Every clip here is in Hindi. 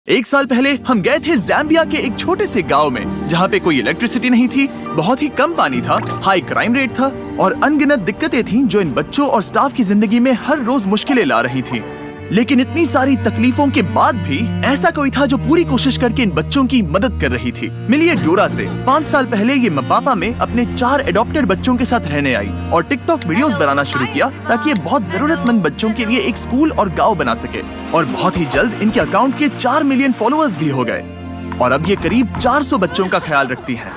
एक साल पहले हम गए थे ज़ाम्बिया के एक छोटे से गांव में, जहां पे कोई इलेक्ट्रिसिटी नहीं थी, बहुत ही कम पानी था, हाई क्राइम रेट था और अनगिनत दिक्कतें थीं जो इन बच्चों और स्टाफ की जिंदगी में हर रोज मुश्किलें ला रही थीं। लेकिन इतनी सारी तकलीफों के बाद भी ऐसा कोई था जो पूरी कोशिश करके इन बच्चों की मदद कर रही थी। मिलिए डोरा से। 5 साल पहले ये मपापा में अपने 4 एडॉप्टेड बच्चों के साथ रहने आई और टिकटॉक वीडियोस बनाना शुरू किया ताकि ये बहुत जरूरतमंद बच्चों के लिए एक स्कूल और गांव बना सके। और बहुत ही जल्द इनके अकाउंट के 4 मिलियन फॉलोअर्स भी हो गए और अब ये करीब 400 बच्चों का ख्याल रखती है।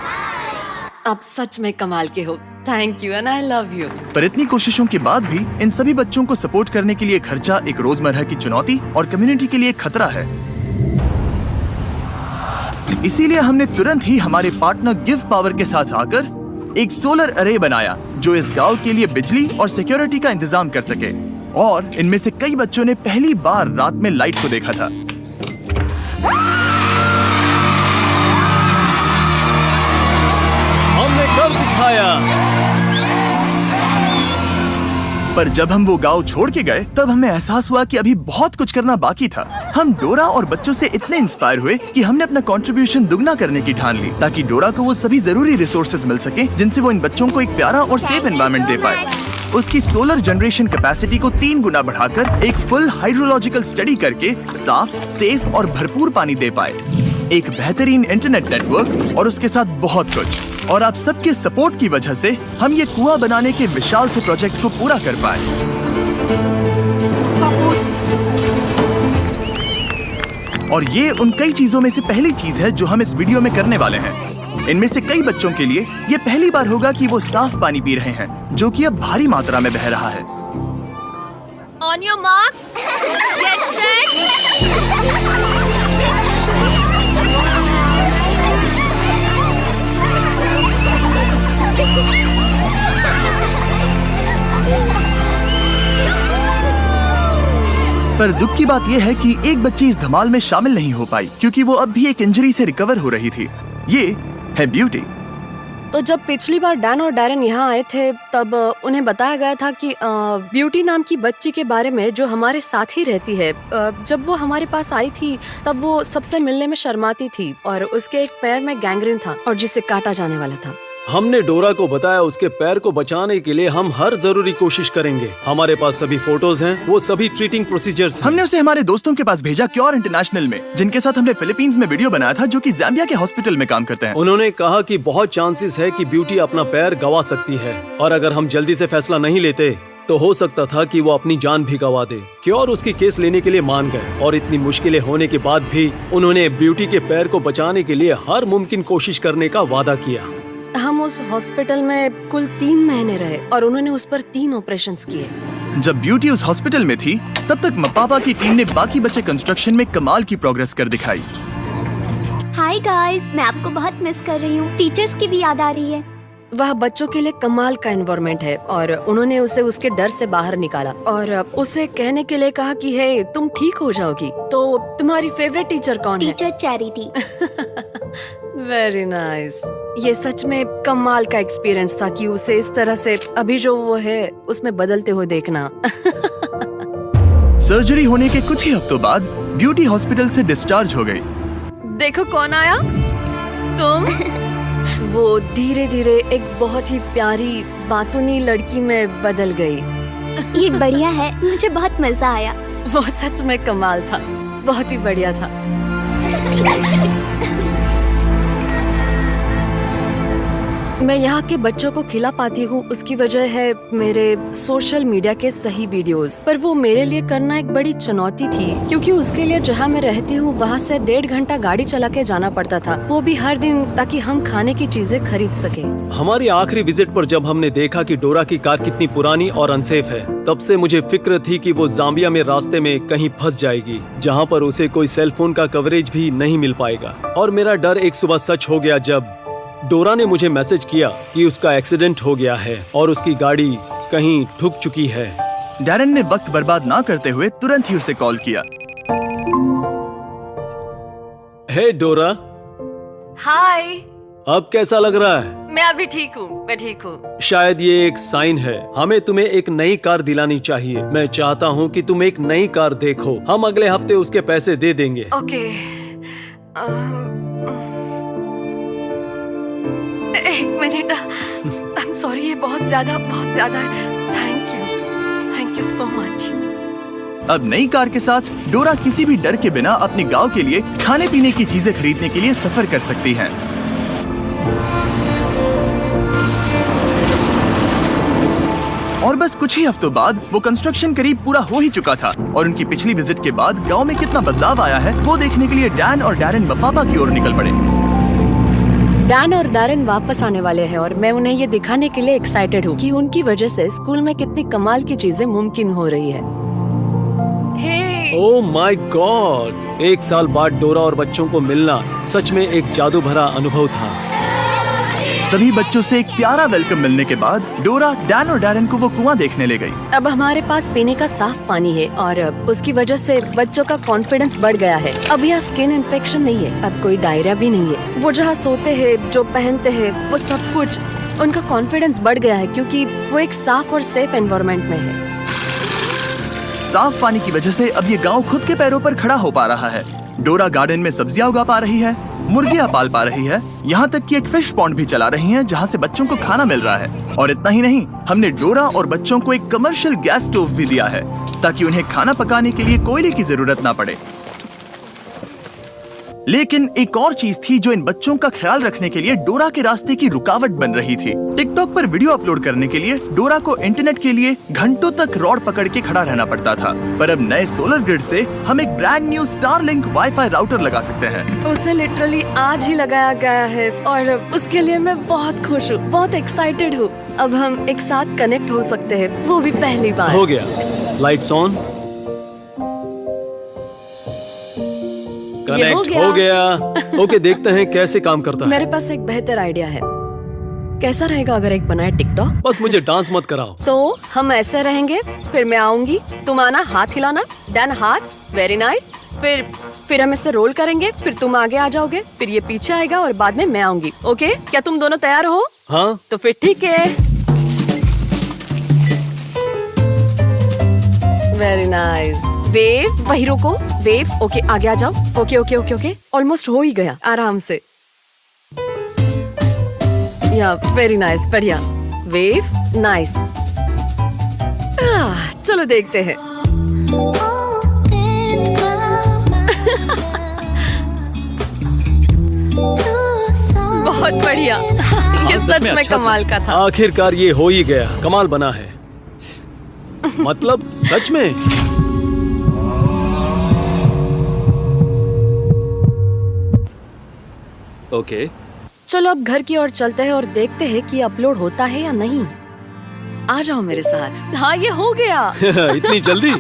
आप सच में कमाल के हो। Thank you and I love you. पर इतनी कोशिशों के बाद भी इन सभी बच्चों को सपोर्ट करने के लिए खर्चा एक रोजमर्रा की चुनौती और कम्युनिटी के लिए खतरा है। इसीलिए हमने तुरंत ही हमारे पार्टनर गिव पावर के साथ आकर एक सोलर अरे बनाया जो इस गांव के लिए बिजली और सिक्योरिटी का इंतजाम कर सके। और इनमें से कई बच्चों ने पहली बार रात में लाइट को देखा था। हमने कर दिखाया। पर जब हम वो गांव छोड़ के गए तब हमें एहसास हुआ कि अभी बहुत कुछ करना बाकी था। हम डोरा और बच्चों से इतने इंस्पायर हुए कि हमने अपना कंट्रीब्यूशन दुगना करने की ठान ली ताकि डोरा को वो सभी जरूरी रिसोर्सेज मिल सके जिनसे वो इन बच्चों को एक प्यारा और सेफ एनवायरनमेंट दे पाए। उसकी सोलर जनरेशन कैपेसिटी को 3 गुना बढ़ाकर एक फुल हाइड्रोलॉजिकल स्टडी करके साफ, सेफ और भरपूर पानी दे पाए, एक बेहतरीन इंटरनेट नेटवर्क और उसके साथ बहुत कुछ। और आप सबके सपोर्ट की वजह से हम ये कुआं बनाने के विशाल से प्रोजेक्ट को पूरा कर पाए। और ये उन कई चीजों में से पहली चीज है जो हम इस वीडियो में करने वाले हैं। इनमें से कई बच्चों के लिए ये पहली बार होगा कि वो साफ पानी पी रहे हैं जो कि अब भारी मात्रा में बह रहा है। On your marks, get set. पर दुख की बात यह है कि एक बच्ची इस धमाल में शामिल नहीं हो पाई क्योंकि वो अब भी एक इंजरी से रिकवर हो रही थी। ये है ब्यूटी। तो जब पिछली बार डैन और डैरन यहाँ आए थे तब उन्हें बताया गया था कि ब्यूटी नाम की बच्ची के बारे में जो हमारे साथ ही रहती है। जब वो हमारे पास आई थी तब वो सबसे मिलने में शर्माती थी और उसके एक पैर में गैंग्रीन था और जिसे काटा जाने वाला था। हमने डोरा को बताया उसके पैर को बचाने के लिए हम हर जरूरी कोशिश करेंगे। हमारे पास सभी फोटोज हैं, वो सभी ट्रीटिंग प्रोसीजर्स हैं। हमने उसे हमारे दोस्तों के पास भेजा, क्योर इंटरनेशनल में, जिनके साथ हमने फिलीपींस में वीडियो बनाया था, जो कि ज़ाम्बिया के हॉस्पिटल में काम करते हैं। उन्होंने कहा कि बहुत चांसेस है कि ब्यूटी अपना पैर गंवा सकती है और अगर हम जल्दी से फैसला नहीं लेते तो हो सकता था कि वो अपनी जान भी गंवा दे। क्योर उसकी केस लेने के लिए मान गए और इतनी मुश्किलें होने के बाद भी उन्होंने ब्यूटी के पैर को बचाने के लिए हर मुमकिन कोशिश करने का वादा किया। हम उस हॉस्पिटल में कुल 3 महीने रहे और उन्होंने उस पर 3 ऑपरेशंस किए। जब ब्यूटी उस हॉस्पिटल में थी तब तक मपापा की टीम ने बाकी बचे कंस्ट्रक्शन में कमाल की प्रोग्रेस कर दिखाई। हाय गाइस, मैं आपको बहुत मिस कर रही हूँ। टीचर्स की भी याद आ रही है। वह बच्चों के लिए कमाल का एनवायरनमेंट है और उन्होंने उसे उसके डर से बाहर निकाला और उसे कहने के लिए कहा कि हे, तुम ठीक हो जाओगी। तो तुम्हारी फेवरेट टीचर कौन है? Teacher charity. Very nice. ये सच में कमाल का एक्सपीरियंस था कि उसे इस तरह से अभी जो वो है उसमें बदलते हुए देखना। सर्जरी होने के कुछ ही हफ्तों बाद ब्यूटी हॉस्पिटल से डिस्चार्ज हो गई। देखो कौन आया। तुम। वो धीरे धीरे एक बहुत ही प्यारी बातूनी लड़की में बदल गई। ये बढ़िया है, मुझे बहुत मजा आया। वो सच में कमाल था, बहुत ही बढ़िया था। मैं यहाँ के बच्चों को खिला पाती हूँ उसकी वजह है मेरे सोशल मीडिया के सही वीडियोस। पर वो मेरे लिए करना एक बड़ी चुनौती थी क्योंकि उसके लिए जहाँ मैं रहती हूँ वहाँ से 1.5 घंटा गाड़ी चला के जाना पड़ता था, वो भी हर दिन, ताकि हम खाने की चीजें खरीद सके। हमारी आखिरी विजिट पर जब हमने देखा कि डोरा की कार कितनी पुरानी और अनसेफ है, तब से मुझे फिक्र थी कि वो ज़ाम्बिया में रास्ते में कहीं फंस जाएगी जहाँ पर उसे कोई सेल फोन का कवरेज भी नहीं मिल पाएगा। और मेरा डर एक सुबह सच हो गया जब डोरा ने मुझे मैसेज किया कि उसका एक्सीडेंट हो गया है और उसकी गाड़ी कहीं ठुक चुकी है। डैरन ने वक्त बर्बाद ना करते हुए तुरंत ही उसे कॉल किया। हे डोरा। हाय। अब कैसा लग रहा है? मैं अभी ठीक हूँ, मैं ठीक हूँ। शायद ये एक साइन है। हमें तुम्हें एक नई कार दिलानी चाहिए। मैं चाहता हूँ कि तुम एक नई कार देखो। हम अगले हफ्ते उसके पैसे दे देंगे। ओके। एक मिनट, आई एम सॉरी, ये बहुत ज्यादा है। Thank you so much. अब नई कार के साथ डोरा किसी भी डर के बिना अपने गांव के लिए खाने पीने की चीजें खरीदने के लिए सफर कर सकती हैं। और बस कुछ ही हफ्तों बाद वो कंस्ट्रक्शन करीब पूरा हो ही चुका था और उनकी पिछली विजिट के बाद गांव में कितना बदलाव आया है वो देखने के लिए डैन और डैरेन पापा की ओर निकल पड़े। डैन और डैरेन वापस आने वाले हैं और मैं उन्हें ये दिखाने के लिए एक्साइटेड हूँ कि उनकी वजह से स्कूल में कितनी कमाल की चीजें मुमकिन हो रही है। Oh my God! 1 साल बाद डोरा और बच्चों को मिलना सच में एक जादू भरा अनुभव था। सभी बच्चों से एक प्यारा वेलकम मिलने के बाद डोरा डैन और डैरेन को वो कुआं देखने ले गई। अब हमारे पास पीने का साफ पानी है और उसकी वजह से बच्चों का कॉन्फिडेंस बढ़ गया है। अब यहाँ स्किन इन्फेक्शन नहीं है, अब कोई डायरिया भी नहीं है। वो जहाँ सोते हैं, जो पहनते हैं, वो सब कुछ, उनका कॉन्फिडेंस बढ़ गया है क्योंकि वो एक साफ और सेफ एनवायरनमेंट में है। साफ पानी की वजह से अब ये गांव खुद के पैरों पर खड़ा हो पा रहा है। डोरा गार्डन में सब्जियां उगा पा रही है, मुर्गियां पाल पा रही है, यहाँ तक कि एक फिश पॉन्ड भी चला रही है जहाँ से बच्चों को खाना मिल रहा है। और इतना ही नहीं, हमने डोरा और बच्चों को एक कमर्शियल गैस स्टोव भी दिया है ताकि उन्हें खाना पकाने के लिए कोयले की जरूरत ना पड़े। लेकिन एक और चीज थी जो इन बच्चों का ख्याल रखने के लिए डोरा के रास्ते की रुकावट बन रही थी। टिकटॉक पर वीडियो अपलोड करने के लिए डोरा को इंटरनेट के लिए घंटों तक रॉड पकड़ के खड़ा रहना पड़ता था, पर अब नए सोलर ग्रिड से हम एक brand new Starlink wifi router लगा सकते हैं। उसे लिटरली आज ही लगाया गया है और उसके लिए मैं बहुत खुश हूँ, बहुत एक्साइटेड हूँ। अब हम एक साथ कनेक्ट हो सकते हैं, वो भी पहली बार। हो गया, लाइट्स ऑन, कनेक्ट हो गया। ओके, देखते हैं कैसे काम करता है। मेरे पास एक बेहतर आइडिया है। कैसा रहेगा अगर एक बनाए टिकटॉक? बस मुझे डांस मत कराओ। तो हम ऐसे रहेंगे, फिर मैं आऊंगी, तुम आना, हाथ हिलाना, डन हाथ, वेरी नाइस। फिर हम इसे रोल करेंगे, फिर तुम आगे आ जाओगे, फिर ये पीछे आएगा और बाद में मैं आऊंगी। ओके, क्या तुम दोनों तैयार हो? हाँ। तो फिर ठीक है। Very nice. वेव, वही रोको, वेव। ओके, आगे आ जाओ। ओके, ऑलमोस्ट हो ही गया, आराम से। या वेरी नाइस, बढ़िया। Wave, nice. चलो देखते हैं। बहुत बढ़िया। ये सच में कमाल का था। आखिरकार ये हो ही गया, कमाल बना है। मतलब सच में। ओके, चलो अब घर की ओर चलते हैं और देखते हैं कि अपलोड होता है या नहीं। आ जाओ मेरे साथ। हाँ, ये हो गया। इतनी जल्दी?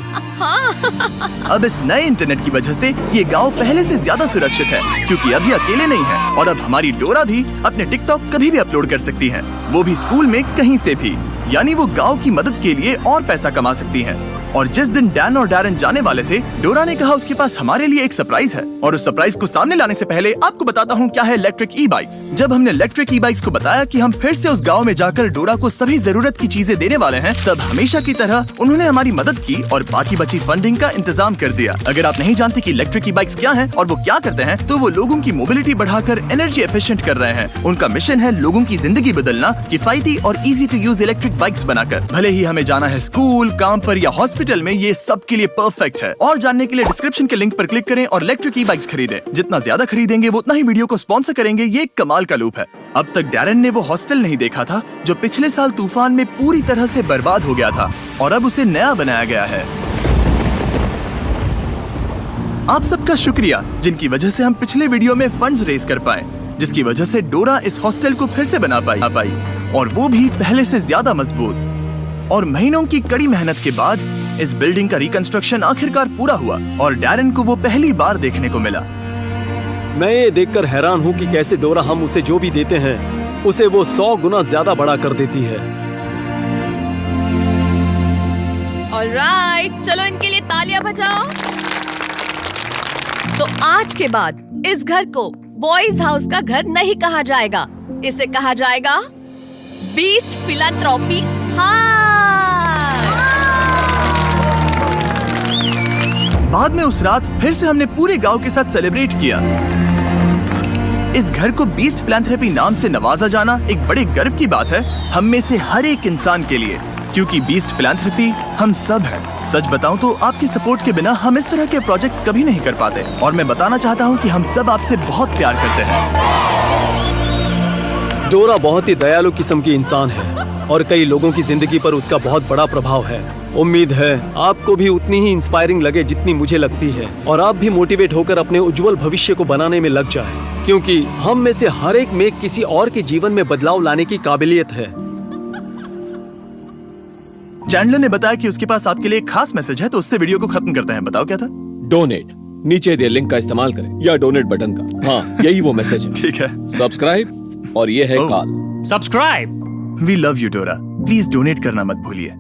अब इस नए इंटरनेट की वजह से ये गांव पहले से ज्यादा सुरक्षित है क्योंकि अब ये अकेले नहीं है और अब हमारी डोरा भी अपने टिकटॉक कभी भी अपलोड कर सकती है, वो भी स्कूल में कहीं से भी। यानी वो गांव की मदद के लिए और पैसा कमा सकती हैं। और जिस दिन डैन और डैरेन जाने वाले थे, डोरा ने कहा उसके पास हमारे लिए एक सरप्राइज है। और उस सरप्राइज को सामने लाने से पहले आपको बताता हूँ क्या है इलेक्ट्रिक ई बाइक्स। जब हमने इलेक्ट्रिक ई बाइक्स को बताया कि हम फिर से उस गांव में जाकर डोरा को सभी जरूरत की चीजें देने वाले हैं, तब हमेशा की तरह उन्होंने हमारी मदद की और बाकी बची फंडिंग का इंतजाम कर दिया। अगर आप नहीं जानते कि इलेक्ट्रिक ई बाइक्स क्या हैं और वो क्या करते हैं, तो वो लोगों की मोबिलिटी बढ़ाकर एनर्जी एफिशिएंट कर रहे हैं। उनका मिशन है लोगों की जिंदगी बदलना किफायती और easy to use electric bikes बनाकर। भले ही हमें जाना है स्कूल, काम पर या हॉस्पिटल में, ये सब के लिए परफेक्ट है। और जानने के लिए डिस्क्रिप्शन के लिंक पर क्लिक करें और इलेक्ट्रिक ई बाइक्स खरीदें। जितना ज्यादा खरीदेंगे वो उतना ही वीडियो को स्पॉन्सर करेंगे। ये एक कमाल का लूप है। अब तक डैरेन ने वो हॉस्टल नहीं देखा था जो पिछले साल तूफान में पूरी तरह से बर्बाद हो गया था और अब उसे नया बनाया गया है। आप सबका शुक्रिया जिनकी वजह से हम पिछले वीडियो में फंड्स रेज कर पाए, जिसकी वजह से डोरा इस हॉस्टल को फिर से बना पाई और वो भी पहले से ज्यादा मजबूत। और महीनों की कड़ी मेहनत के बाद इस बिल्डिंग का रिकंस्ट्रक्शन आखिरकार पूरा हुआ और डैरेन को वो पहली बार देखने को मिला। मैं ये देखकर हैरान हूँ कि कैसे डोरा हम उसे जो भी देते हैं उसे वो 100 गुना ज्यादा बड़ा कर देती है। ऑलराइट, चलो इनके लिए तालियां बजाओ। तो आज के बाद इस घर को बॉयज हाउस का घर नहीं कहा जाएगा, इसे कहा जाएगा बीस्ट फिलैंथ्रोपी। बाद में उस रात फिर से हमने पूरे गांव के साथ सेलिब्रेट किया। इस घर को बीस्ट फिलैंथ्रोपी नाम से नवाजा जाना एक बड़े गर्व की बात है हम में से हर एक इंसान के लिए, क्योंकि बीस्ट फिलैंथ्रोपी हम सब है। सच बताऊं तो आपकी सपोर्ट के बिना हम इस तरह के प्रोजेक्ट्स कभी नहीं कर पाते, और मैं बताना चाहता हूं कि हम सब आपसे बहुत प्यार करते हैं। डोरा बहुत ही दयालु किस्म की इंसान है और कई लोगों की जिंदगी पर उसका बहुत बड़ा प्रभाव है। उम्मीद है आपको भी उतनी ही इंस्पायरिंग लगे जितनी मुझे लगती है, और आप भी मोटिवेट होकर अपने उज्जवल भविष्य को बनाने में लग जाए, क्योंकि हम में से हर एक में किसी और के जीवन में बदलाव लाने की काबिलियत है। चैंडलर ने बताया कि उसके पास आपके लिए एक खास मैसेज है, तो उससे वीडियो को खत्म करते हैं। बताओ क्या था? डोनेट, नीचे दिए लिंक का इस्तेमाल करें या डोनेट बटन का। हाँ, यही वो मैसेज है। ठीक है। सब्सक्राइब, और ये है Oh. Call. Subscribe. We love you Dora, please donate करना मत भूलिए।